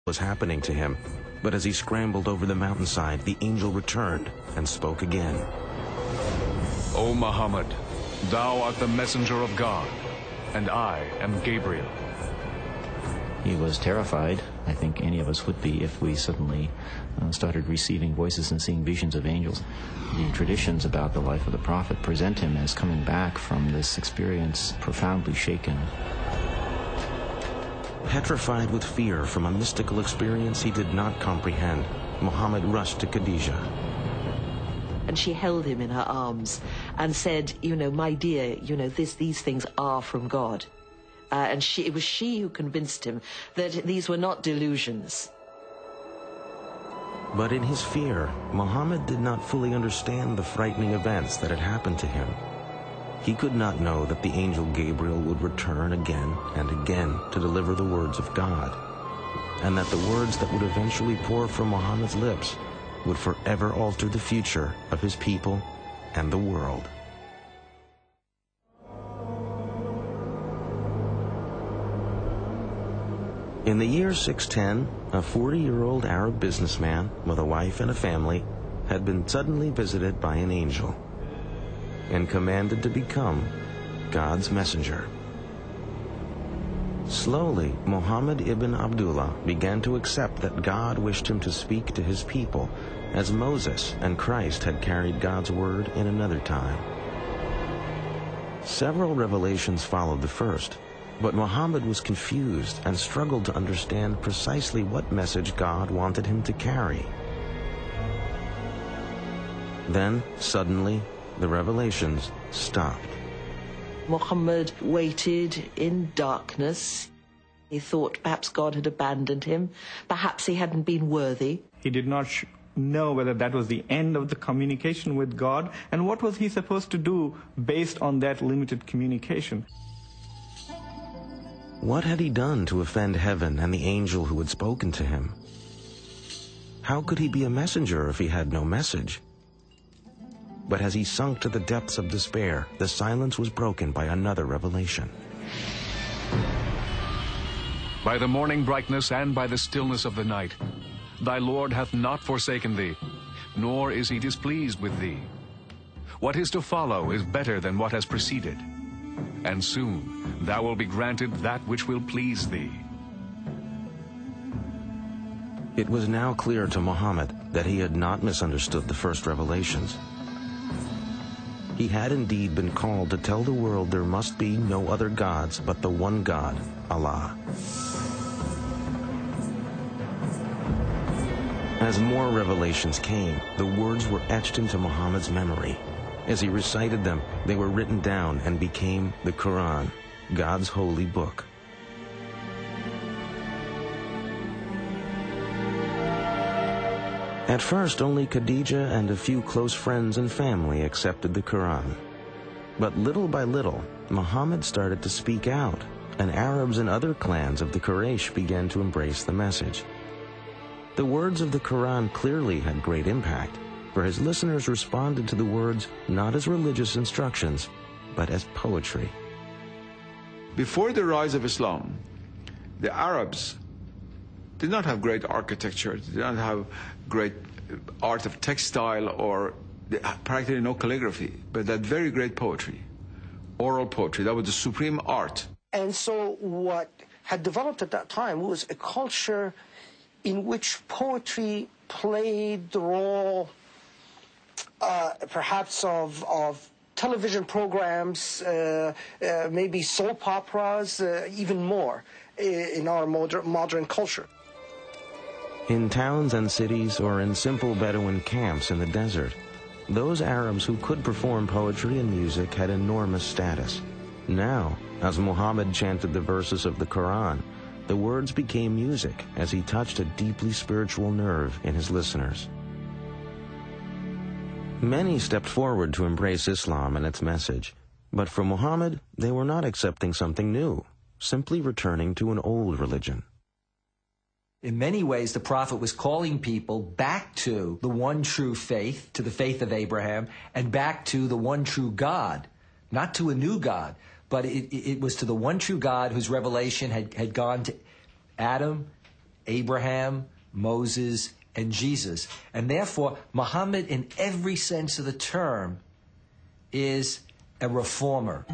was happening to him, but as he scrambled over the mountainside, the angel returned and spoke again. O Muhammad, thou art the messenger of God, and I am Gabriel. He was terrified. I think any of us would be if we suddenly started receiving voices and seeing visions of angels. The traditions about the life of the prophet present him as coming back from this experience profoundly shaken. Petrified with fear from a mystical experience he did not comprehend, Muhammad rushed to Khadijah. And she held him in her arms and said, my dear, these things are from God. And it was she who convinced him that these were not delusions. But in his fear, Muhammad did not fully understand the frightening events that had happened to him. He could not know that the angel Gabriel would return again and again to deliver the words of God, and that the words that would eventually pour from Muhammad's lips would forever alter the future of his people and the world. In the year 610, a 40-year-old Arab businessman with a wife and a family had been suddenly visited by an angel and commanded to become God's messenger. Slowly, Muhammad ibn Abdullah began to accept that God wished him to speak to his people, as Moses and Christ had carried God's word in another time. Several revelations followed the first, but Muhammad was confused and struggled to understand precisely what message God wanted him to carry. Then, suddenly, the revelations stopped. Muhammad waited in darkness. He thought perhaps God had abandoned him. Perhaps he hadn't been worthy. He did not know whether that was the end of the communication with God, and what was he supposed to do based on that limited communication. What had he done to offend heaven and the angel who had spoken to him? How could he be a messenger if he had no message? But as he sunk to the depths of despair, the silence was broken by another revelation. By the morning brightness and by the stillness of the night, thy Lord hath not forsaken thee, nor is he displeased with thee. What is to follow is better than what has preceded, and soon thou wilt be granted that which will please thee. It was now clear to Muhammad that he had not misunderstood the first revelations. He had indeed been called to tell the world there must be no other gods but the one God, Allah. As more revelations came, the words were etched into Muhammad's memory. As he recited them, they were written down and became the Quran, God's holy book. At first, only Khadijah and a few close friends and family accepted the Quran. But little by little, Muhammad started to speak out, and Arabs and other clans of the Quraysh began to embrace the message. The words of the Quran clearly had great impact, for his listeners responded to the words not as religious instructions, but as poetry. Before the rise of Islam, the Arabs did not have great architecture, did not have great art of textile, or practically no calligraphy, but that very great poetry, oral poetry. That was the supreme art. And so what had developed at that time was a culture in which poetry played the role perhaps of television programs, maybe soap operas, even more in our modern culture. In towns and cities, or in simple Bedouin camps in the desert, those Arabs who could perform poetry and music had enormous status. Now, as Muhammad chanted the verses of the Quran, the words became music as he touched a deeply spiritual nerve in his listeners. Many stepped forward to embrace Islam and its message, but for Muhammad, they were not accepting something new, simply returning to an old religion. In many ways, the Prophet was calling people back to the one true faith, to the faith of Abraham, and back to the one true God, not to a new God, but it was to the one true God whose revelation had gone to Adam, Abraham, Moses, and Jesus. And therefore, Muhammad, in every sense of the term, is a reformer.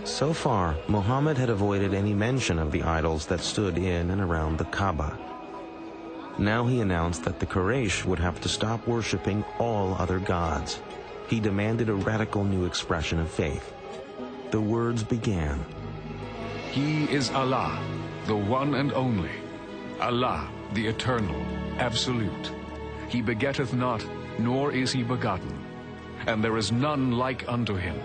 So far, Muhammad had avoided any mention of the idols that stood in and around the Kaaba. Now he announced that the Quraysh would have to stop worshipping all other gods. He demanded a radical new expression of faith. The words began. He is Allah, the one and only. Allah, the eternal, absolute. He begetteth not, nor is he begotten. And there is none like unto him.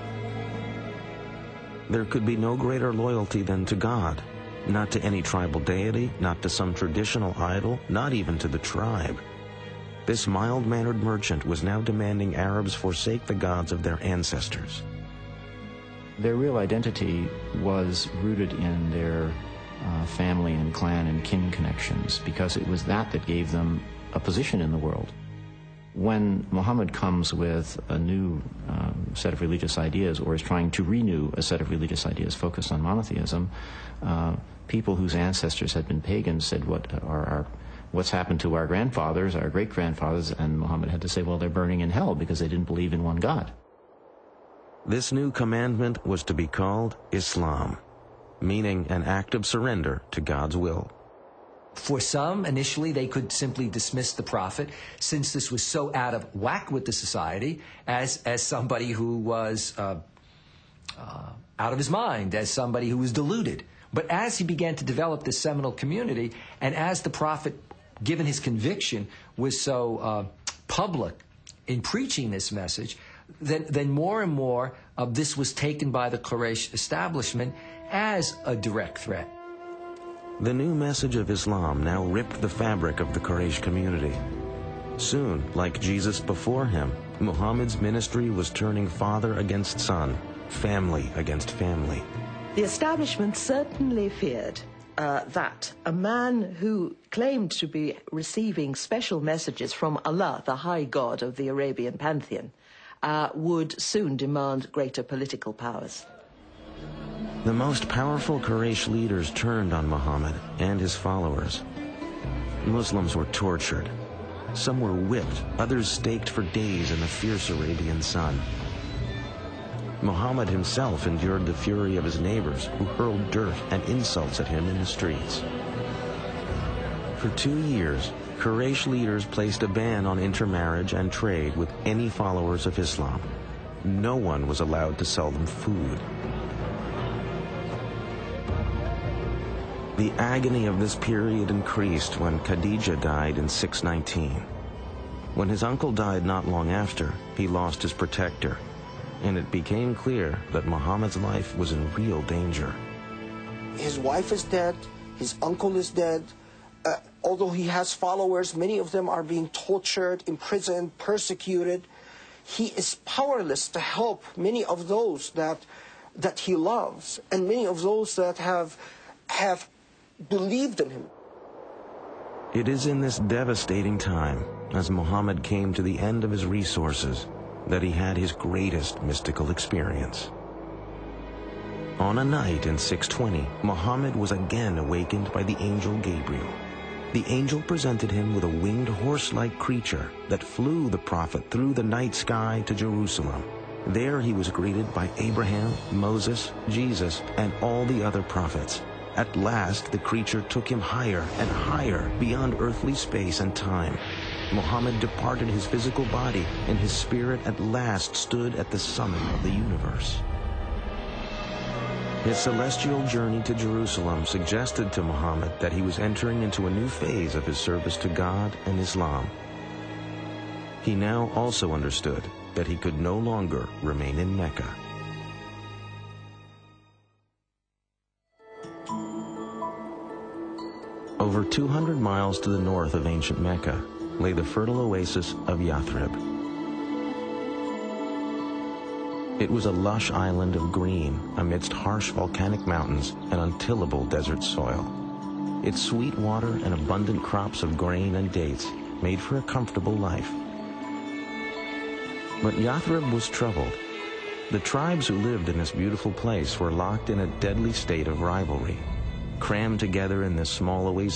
There could be no greater loyalty than to God, not to any tribal deity, not to some traditional idol, not even to the tribe. This mild-mannered merchant was now demanding Arabs forsake the gods of their ancestors. Their real identity was rooted in their family and clan and kin connections, because it was that gave them a position in the world. When Muhammad comes with a new set of religious ideas, or is trying to renew a set of religious ideas focused on monotheism, people whose ancestors had been pagans said, what's happened to our grandfathers, our great-grandfathers? And Muhammad had to say, well, they're burning in hell because they didn't believe in one God. This new commandment was to be called Islam, meaning an act of surrender to God's will. For some, initially, they could simply dismiss the prophet, since this was so out of whack with the society, as somebody who was out of his mind, as somebody who was deluded. But as he began to develop this seminal community, and as the prophet, given his conviction, was so public in preaching this message, then more and more of this was taken by the Quraysh establishment as a direct threat. The new message of Islam now ripped the fabric of the Quraysh community. Soon, like Jesus before him, Muhammad's ministry was turning father against son, family against family. The establishment certainly feared that a man who claimed to be receiving special messages from Allah, the high god of the Arabian pantheon, would soon demand greater political powers. The most powerful Quraysh leaders turned on Muhammad and his followers. Muslims were tortured. Some were whipped, others staked for days in the fierce Arabian sun. Muhammad himself endured the fury of his neighbors, who hurled dirt and insults at him in the streets. For 2 years, Quraysh leaders placed a ban on intermarriage and trade with any followers of Islam. No one was allowed to sell them food. The agony of this period increased when Khadija died in 619. When his uncle died not long after, he lost his protector, and it became clear that Muhammad's life was in real danger. His wife is dead, his uncle is dead. Although he has followers, many of them are being tortured, imprisoned, persecuted. He is powerless to help many of those that he loves, and many of those that have believed in him. It is in this devastating time, as Muhammad came to the end of his resources, that he had his greatest mystical experience. On a night in 620, Muhammad was again awakened by the angel Gabriel. The angel presented him with a winged horse-like creature that flew the prophet through the night sky to Jerusalem. There he was greeted by Abraham, Moses, Jesus, and all the other prophets. At last, the creature took him higher and higher beyond earthly space and time. Muhammad departed his physical body, and his spirit at last stood at the summit of the universe. His celestial journey to Jerusalem suggested to Muhammad that he was entering into a new phase of his service to God and Islam. He now also understood that he could no longer remain in Mecca. Over 200 miles to the north of ancient Mecca lay the fertile oasis of Yathrib. It was a lush island of green amidst harsh volcanic mountains and untillable desert soil. Its sweet water and abundant crops of grain and dates made for a comfortable life. But Yathrib was troubled. The tribes who lived in this beautiful place were locked in a deadly state of rivalry. crammed together in this small oasis.